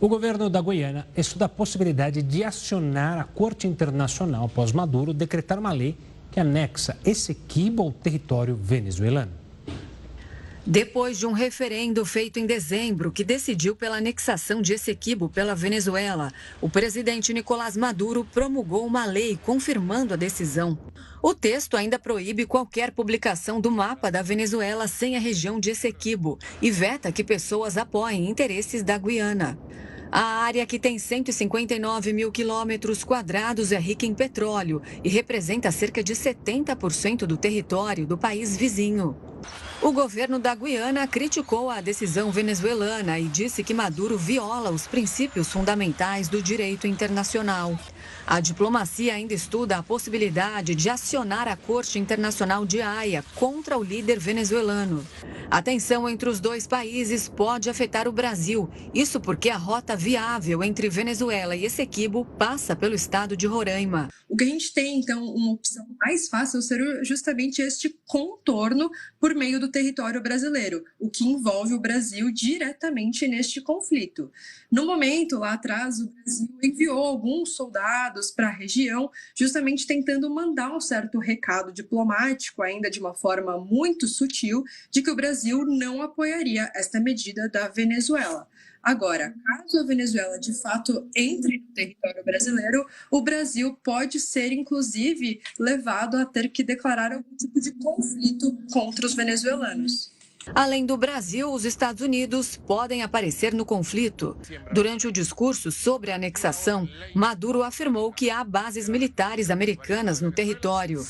O governo da Guiana estuda a possibilidade de acionar a Corte Internacional após Maduro decretar uma lei que anexa Essequibo ao território venezuelano. Depois de um referendo feito em dezembro que decidiu pela anexação de Essequibo pela Venezuela, o presidente Nicolás Maduro promulgou uma lei confirmando a decisão. O texto ainda proíbe qualquer publicação do mapa da Venezuela sem a região de Essequibo e veta que pessoas apoiem interesses da Guiana. A área, que tem 159 mil quilômetros quadrados, é rica em petróleo e representa cerca de 70% do território do país vizinho. O governo da Guiana criticou a decisão venezuelana e disse que Maduro viola os princípios fundamentais do direito internacional. A diplomacia ainda estuda a possibilidade de acionar a Corte Internacional de Haia contra o líder venezuelano. A tensão entre os dois países pode afetar o Brasil, isso porque a rota viável entre Venezuela e Essequibo passa pelo estado de Roraima. O que a gente tem, então, uma opção mais fácil seria justamente este contorno por meio do território brasileiro, o que envolve o Brasil diretamente neste conflito. No momento, lá atrás, o Brasil enviou alguns soldados para a região, justamente tentando mandar um certo recado diplomático, ainda de uma forma muito sutil, de que o Brasil não apoiaria esta medida da Venezuela. Agora, caso a Venezuela de fato entre no território brasileiro, o Brasil pode ser, inclusive, levado a ter que declarar algum tipo de conflito contra os venezuelanos. Além do Brasil, os Estados Unidos podem aparecer no conflito. Durante o discurso sobre a anexação, Maduro afirmou que há bases militares americanas no território.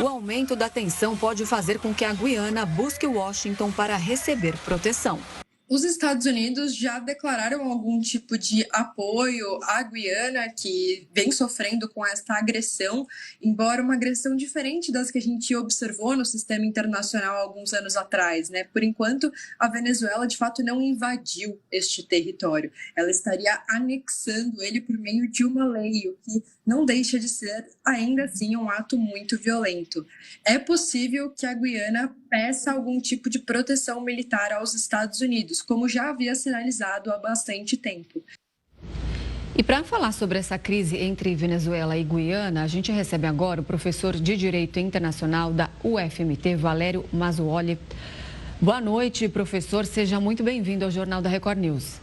O aumento da tensão pode fazer com que a Guiana busque Washington para receber proteção. Os Estados Unidos já declararam algum tipo de apoio à Guiana, que vem sofrendo com esta agressão, embora uma agressão diferente das que a gente observou no sistema internacional alguns anos atrás, né? Por enquanto, a Venezuela, de fato, não invadiu este território. Ela estaria anexando ele por meio de uma lei, o que não deixa de ser, ainda assim, um ato muito violento. É possível que a Guiana peça algum tipo de proteção militar aos Estados Unidos, como já havia sinalizado há bastante tempo. E para falar sobre essa crise entre Venezuela e Guiana, a gente recebe agora o professor de Direito Internacional da UFMT, Valério Mazzuoli. Boa noite, professor. Seja muito bem-vindo ao Jornal da Record News.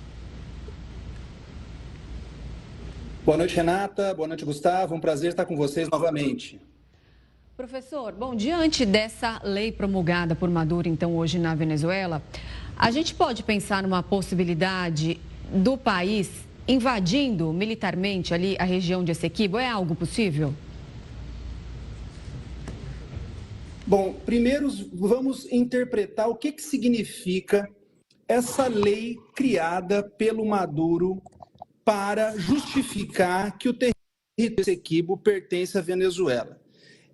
Boa noite, Renata. Boa noite, Gustavo. Um prazer estar com vocês novamente. Professor, bom, diante dessa lei promulgada por Maduro, então, hoje na Venezuela, a gente pode pensar numa possibilidade do país invadindo militarmente ali a região de Essequibo? É algo possível? Bom, primeiro vamos interpretar o que significa essa lei criada pelo Maduro para justificar que o território de Essequibo pertence à Venezuela.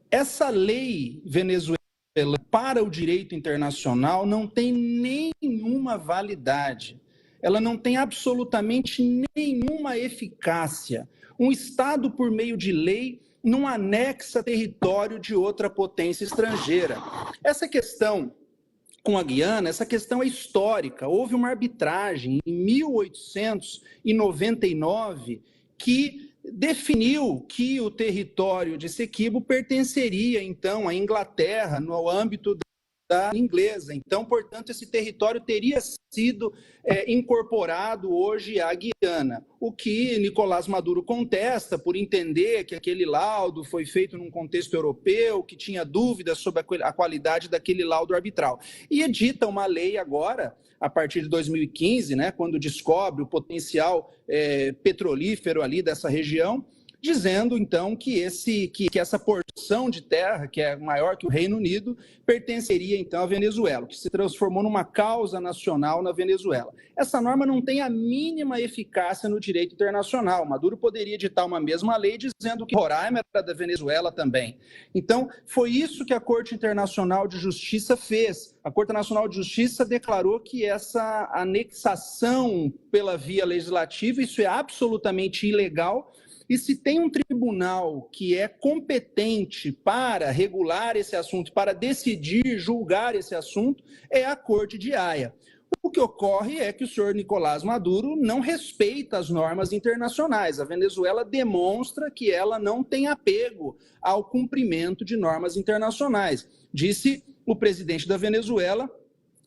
Essa lei venezuelana para o direito internacional não tem nenhuma validade. Ela não tem absolutamente nenhuma eficácia. Um Estado, por meio de lei, não anexa território de outra potência estrangeira. Essa questão com a Guiana, essa questão é histórica. Houve uma arbitragem em 1899 que definiu que o território de Essequibo pertenceria, então, à Inglaterra, no âmbito da inglesa. Então, portanto, esse território teria sido incorporado hoje à Guiana, o que Nicolás Maduro contesta por entender que aquele laudo foi feito num contexto europeu, que tinha dúvidas sobre a qualidade daquele laudo arbitral. E edita uma lei agora, a partir de 2015, né, quando descobre o potencial petrolífero ali dessa região, dizendo, então, que essa porção de terra, que é maior que o Reino Unido, pertenceria, então, à Venezuela, que se transformou numa causa nacional na Venezuela. Essa norma não tem a mínima eficácia no direito internacional. Maduro poderia editar uma mesma lei dizendo que Roraima era da Venezuela também. Então, foi isso que a Corte Internacional de Justiça fez. A Corte Internacional de Justiça declarou que essa anexação pela via legislativa, isso é absolutamente ilegal. E se tem um tribunal que é competente para regular esse assunto, para decidir, julgar esse assunto, é a Corte de Haia. o que ocorre é que o senhor Nicolás Maduro não respeita as normas internacionais. A Venezuela demonstra que ela não tem apego ao cumprimento de normas internacionais. Disse o presidente da Venezuela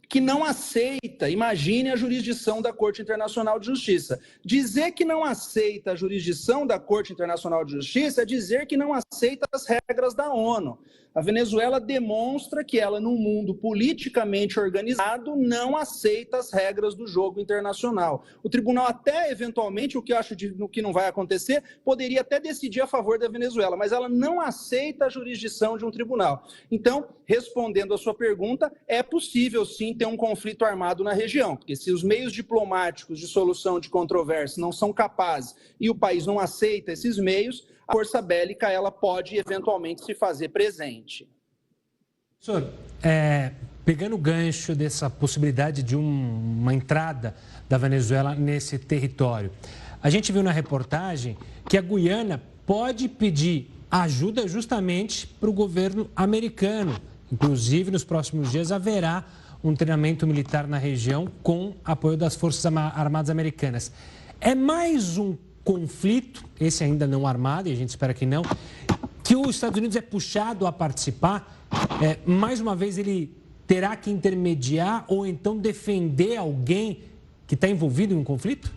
que não aceita, imagine a jurisdição da Corte Internacional de Justiça. Dizer que não aceita a jurisdição da Corte Internacional de Justiça é dizer que não aceita as regras da ONU. A Venezuela demonstra que ela, num mundo politicamente organizado, não aceita as regras do jogo internacional. O tribunal até, eventualmente, o que eu acho que não vai acontecer, poderia até decidir a favor da Venezuela, mas ela não aceita a jurisdição de um tribunal. Então, respondendo à sua pergunta, é possível, sim, ter um conflito armado na região, porque se os meios diplomáticos de solução de controvérsia não são capazes e o país não aceita esses meios, a força bélica ela pode eventualmente se fazer presente. Professor, pegando o gancho dessa possibilidade de uma entrada da Venezuela nesse território, a gente viu na reportagem que a Guiana pode pedir ajuda justamente para o governo americano. Inclusive, nos próximos dias haverá um treinamento militar na região com apoio das Forças Armadas Americanas. É mais um conflito, esse ainda não armado, e a gente espera que não, que os Estados Unidos é puxado a participar. Mais uma vez ele terá que intermediar ou então defender alguém que está envolvido em um conflito?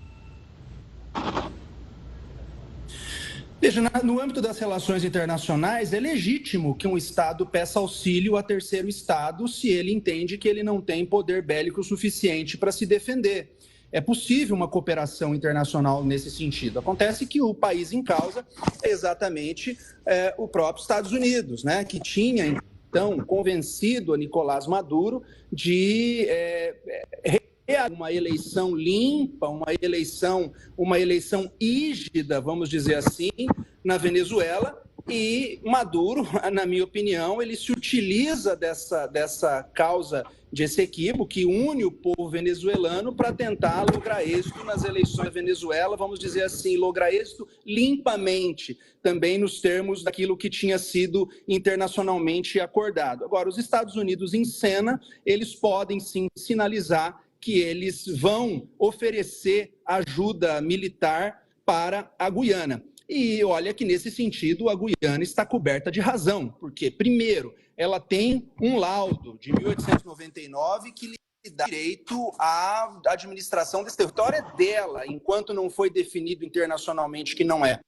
Veja, no âmbito das relações internacionais, é legítimo que um Estado peça auxílio a terceiro Estado se ele entende que ele não tem poder bélico suficiente para se defender. É possível uma cooperação internacional nesse sentido. Acontece que o país em causa é exatamente o próprio Estados Unidos, né, que tinha, então, convencido a Nicolás Maduro de uma eleição limpa, uma eleição rígida, vamos dizer assim, na Venezuela. E Maduro, na minha opinião, ele se utiliza dessa causa de Essequibo, que une o povo venezuelano para tentar lograr êxito nas eleições da Venezuela, vamos dizer assim, lograr êxito limpamente, também nos termos daquilo que tinha sido internacionalmente acordado. Agora, os Estados Unidos em cena, eles podem sim sinalizar que eles vão oferecer ajuda militar para a Guiana. E olha que, nesse sentido, a Guiana está coberta de razão, porque, primeiro, ela tem um laudo de 1899 que lhe dá direito à administração desse território, é dela, enquanto não foi definido internacionalmente que não é.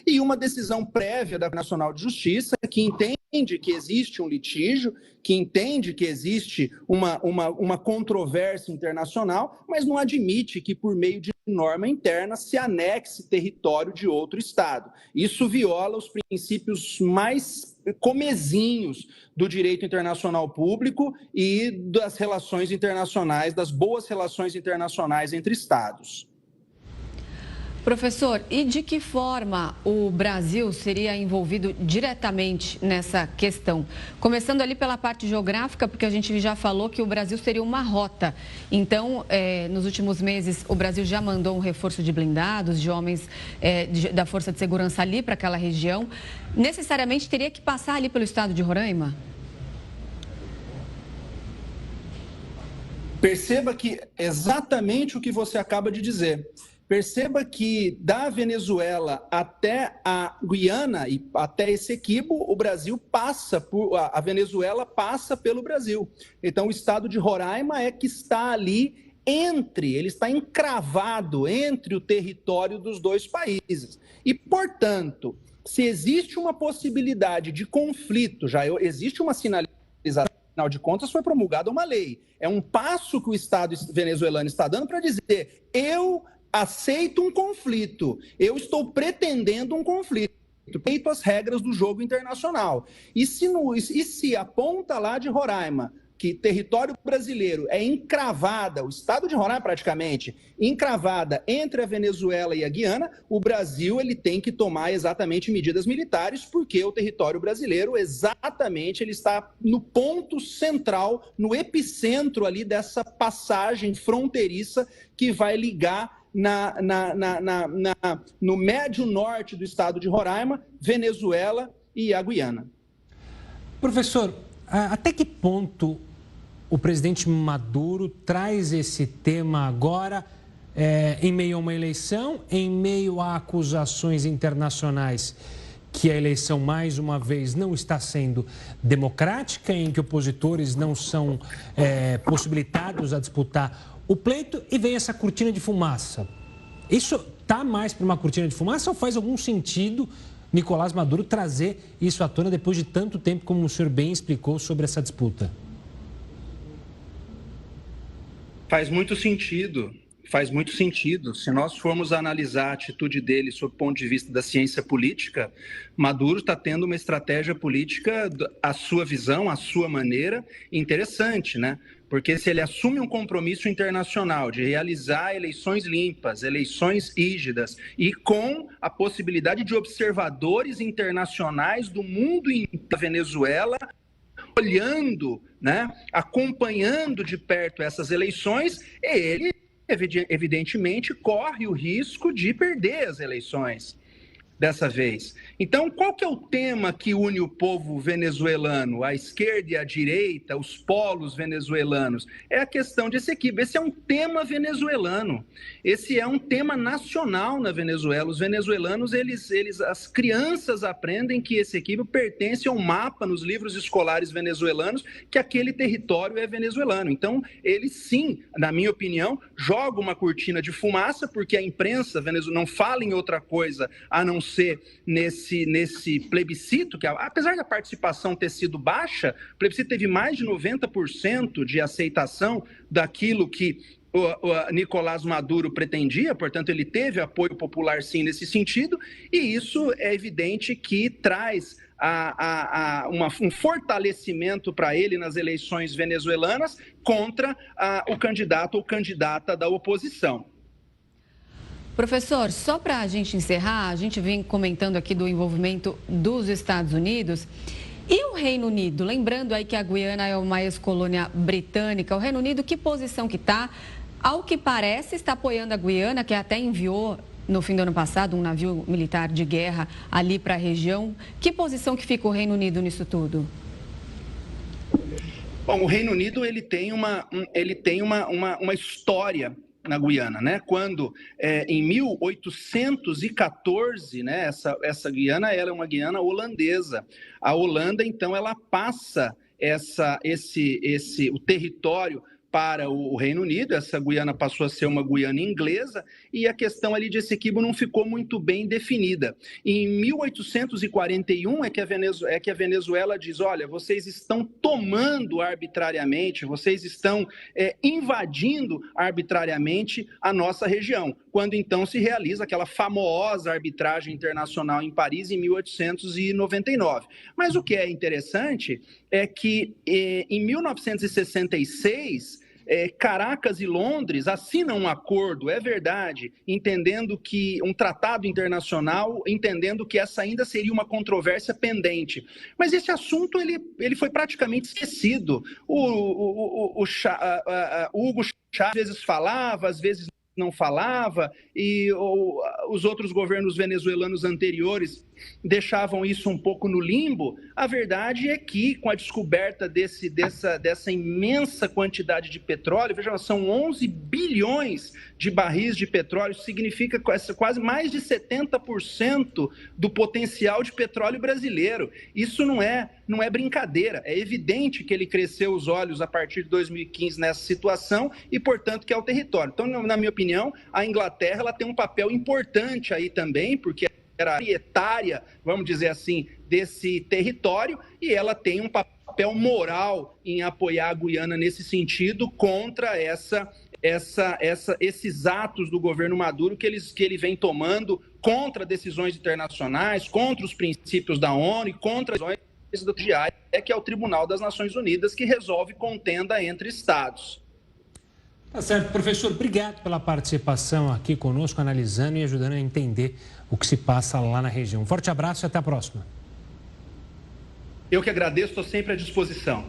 E uma decisão prévia da Corte Nacional de Justiça que entende que existe um litígio, que entende que existe uma controvérsia internacional, mas não admite que, por meio de norma interna, se anexe território de outro Estado. Isso viola os princípios mais comezinhos do direito internacional público e das relações internacionais, das boas relações internacionais entre Estados. Professor, e de que forma o Brasil seria envolvido diretamente nessa questão? Começando ali pela parte geográfica, porque a gente já falou que o Brasil seria uma rota. Então, nos últimos meses, o Brasil já mandou um reforço de blindados, de homens da Força de Segurança ali para aquela região. Necessariamente teria que passar ali pelo estado de Roraima? Perceba que exatamente o que você acaba de dizer. Perceba que da Venezuela até a Guiana e até Essequibo, o Brasil passa por, a Venezuela passa pelo Brasil. Então, o estado de Roraima é que está ali ele está encravado entre o território dos dois países. E, portanto, se existe uma possibilidade de conflito, já existe uma sinalização, afinal de contas, foi promulgada uma lei. É um passo que o Estado venezuelano está dando para dizer: eu aceito um conflito, eu estou pretendendo um conflito, respeito às regras do jogo internacional. E se a ponta lá de Roraima, que território brasileiro é encravada, o estado de Roraima praticamente, encravada entre a Venezuela e a Guiana, o Brasil ele tem que tomar exatamente medidas militares, porque o território brasileiro exatamente ele está no ponto central, no epicentro ali dessa passagem fronteiriça que vai ligar no médio norte do estado de Roraima, Venezuela e a Guiana. Professor, até que ponto o presidente Maduro traz esse tema agora em meio a uma eleição, em meio a acusações internacionais que a eleição, mais uma vez, não está sendo democrática, em que opositores não são possibilitados a disputar o pleito, e vem essa cortina de fumaça. Isso está mais para uma cortina de fumaça ou faz algum sentido Nicolás Maduro trazer isso à tona depois de tanto tempo, como o senhor bem explicou, sobre essa disputa? Faz muito sentido. Faz muito sentido. Se nós formos analisar a atitude dele sob o ponto de vista da ciência política, Maduro está tendo uma estratégia política, a sua visão, a sua maneira, interessante, né? Porque se ele assume um compromisso internacional de realizar eleições limpas, eleições rígidas e com a possibilidade de observadores internacionais do mundo e da Venezuela olhando, né, acompanhando de perto essas eleições, ele evidentemente corre o risco de perder as eleições dessa vez. Então, qual que é o tema que une o povo venezuelano, a esquerda e a direita, os polos venezuelanos? É a questão de Essequibo. Esse é um tema venezuelano. Esse é um tema nacional na Venezuela. Os venezuelanos, as crianças aprendem que Essequibo pertence a um mapa nos livros escolares venezuelanos, que aquele território é venezuelano. Então, eles sim, na minha opinião, jogam uma cortina de fumaça, porque a imprensa venezuelana não fala em outra coisa a não ser nesse plebiscito, que apesar da participação ter sido baixa, o plebiscito teve mais de 90% de aceitação daquilo que o Nicolás Maduro pretendia, portanto ele teve apoio popular sim nesse sentido, e isso é evidente que traz um fortalecimento para ele nas eleições venezuelanas contra o candidato ou candidata da oposição. Professor, só para a gente encerrar, a gente vem comentando aqui do envolvimento dos Estados Unidos e o Reino Unido. Lembrando aí que a Guiana é uma ex-colônia britânica. O Reino Unido, que posição que está? Ao que parece, está apoiando a Guiana, que até enviou no fim do ano passado um navio militar de guerra ali para a região. Que posição que fica o Reino Unido nisso tudo? Bom, o Reino Unido ele tem uma história na Guiana, né? Quando em 1814, né, essa Guiana ela é uma Guiana holandesa. A Holanda, então, ela passa o território para o Reino Unido. Essa Guiana passou a ser uma Guiana inglesa e a questão ali de Essequibo não ficou muito bem definida. Em 1841 é que a Venezuela diz, olha, vocês estão tomando arbitrariamente, vocês estão invadindo arbitrariamente a nossa região, quando então se realiza aquela famosa arbitragem internacional em Paris em 1899. Mas o que é interessante é que em 1966, Caracas e Londres assinam um acordo, é verdade, entendendo que um tratado internacional, entendendo que essa ainda seria uma controvérsia pendente. Mas esse assunto ele foi praticamente esquecido. O Hugo Chávez às vezes falava, às vezes não falava, e os outros governos venezuelanos anteriores deixavam isso um pouco no limbo. A verdade é que, com a descoberta dessa imensa quantidade de petróleo, veja, são 11 bilhões de barris de petróleo, isso significa quase mais de 70% do potencial de petróleo brasileiro. Isso não é brincadeira. É evidente que ele cresceu os olhos a partir de 2015 nessa situação e, portanto, que é o território. Então, na minha opinião, a Inglaterra ela tem um papel importante aí também, porque era proprietária, vamos dizer assim, desse território, e ela tem um papel moral em apoiar a Guiana nesse sentido contra esses atos do governo Maduro que ele vem tomando contra decisões internacionais, contra os princípios da ONU e contra as decisões do TGI, que é o Tribunal das Nações Unidas, que resolve contenda entre Estados. Tá certo, professor, obrigado pela participação aqui conosco, analisando e ajudando a entender o que se passa lá na região. Um forte abraço e até a próxima. Eu que agradeço, estou sempre à disposição.